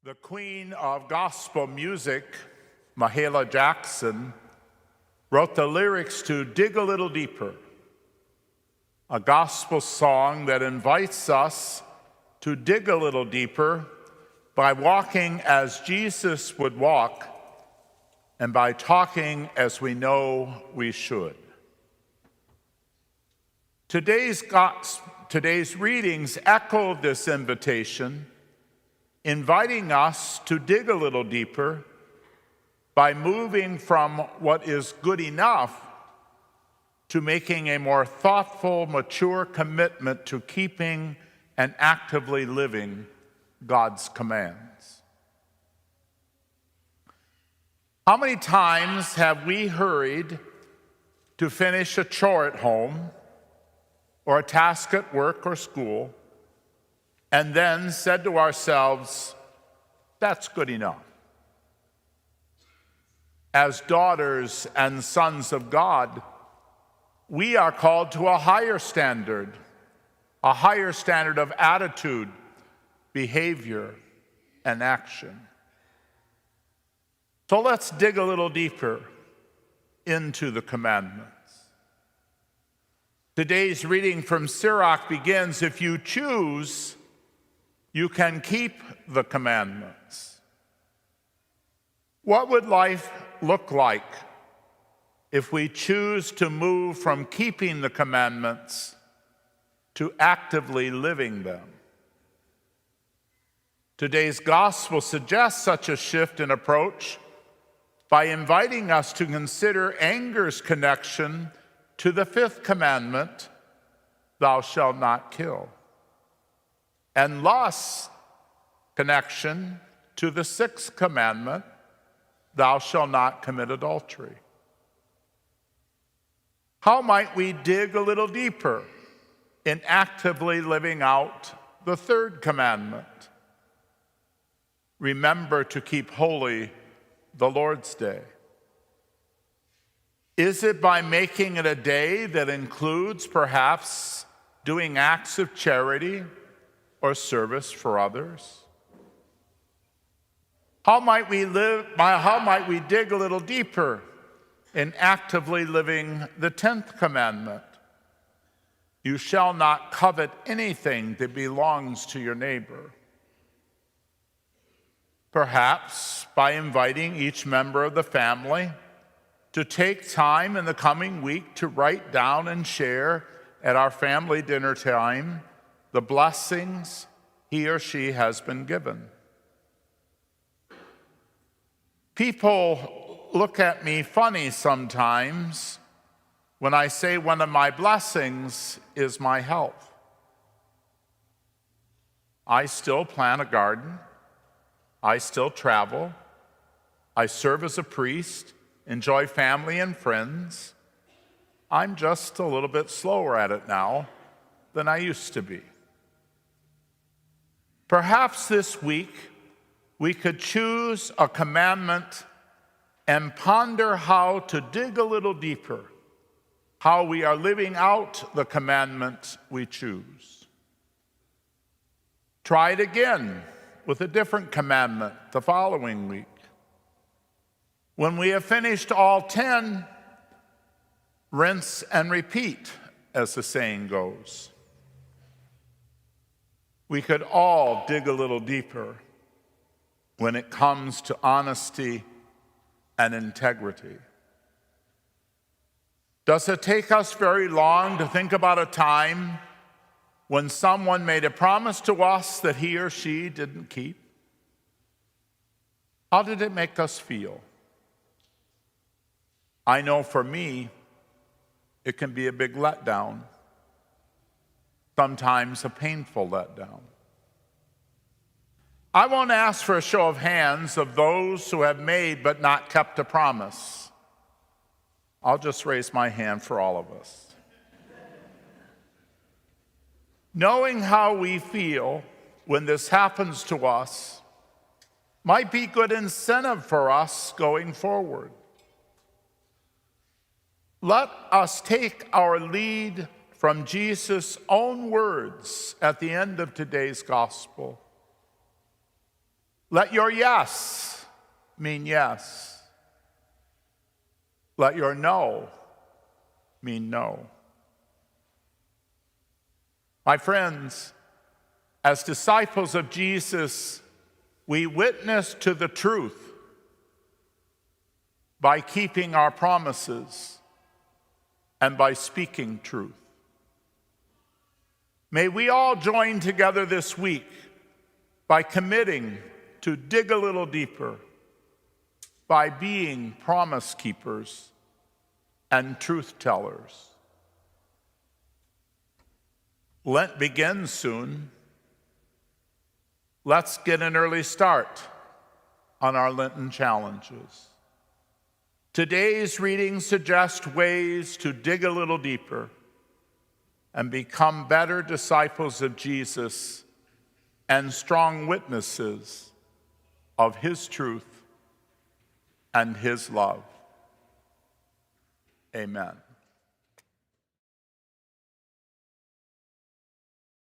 The queen of gospel music, Mahalia Jackson, wrote the lyrics to Dig a Little Deeper, a gospel song that invites us to dig a little deeper by walking as Jesus would walk and by talking as we know we should. Today's readings echo this invitation, inviting us to dig a little deeper by moving from what is good enough to making a more thoughtful, mature commitment to keeping and actively living God's commands. How many times have we hurried to finish a chore at home or a task at work or school and then said to ourselves, that's good enough? As daughters and sons of God, we are called to a higher standard of attitude, behavior, and action. So let's dig a little deeper into the commandments. Today's reading from Sirach begins, if you choose, you can keep the commandments. What would life look like if we choose to move from keeping the commandments to actively living them? Today's gospel suggests such a shift in approach by inviting us to consider anger's connection to the fifth commandment, thou shalt not kill, and lust's connection to the sixth commandment, thou shalt not commit adultery. How might we dig a little deeper in actively living out the third commandment? Remember to keep holy the Lord's Day. Is it by making it a day that includes perhaps doing acts of charity or service for others? How might we dig a little deeper in actively living the 10th commandment? You shall not covet anything that belongs to your neighbor. Perhaps by inviting each member of the family to take time in the coming week to write down and share at our family dinner time the blessings he or she has been given. People look at me funny sometimes when I say one of my blessings is my health. I still plant a garden. I still travel. I serve as a priest, enjoy family and friends. I'm just a little bit slower at it now than I used to be. Perhaps this week we could choose a commandment and ponder how to dig a little deeper, how we are living out the commandment we choose. Try it again with a different commandment the following week. When we have finished all 10, rinse and repeat, as the saying goes. We could all dig a little deeper when it comes to honesty and integrity. Does it take us very long to think about a time when someone made a promise to us that he or she didn't keep? How did it make us feel? I know for me, it can be a big letdown, sometimes a painful letdown. I won't ask for a show of hands of those who have made but not kept a promise. I'll just raise my hand for all of us. Knowing how we feel when this happens to us might be good incentive for us going forward. Let us take our lead from Jesus' own words at the end of today's gospel. Let your yes mean yes. Let your no mean no. My friends, as disciples of Jesus, we witness to the truth by keeping our promises and by speaking truth. May we all join together this week by committing to dig a little deeper, by being promise keepers and truth tellers. Lent begins soon. Let's get an early start on our Lenten challenges. Today's readings suggest ways to dig a little deeper and become better disciples of Jesus and strong witnesses of his truth and his love. Amen.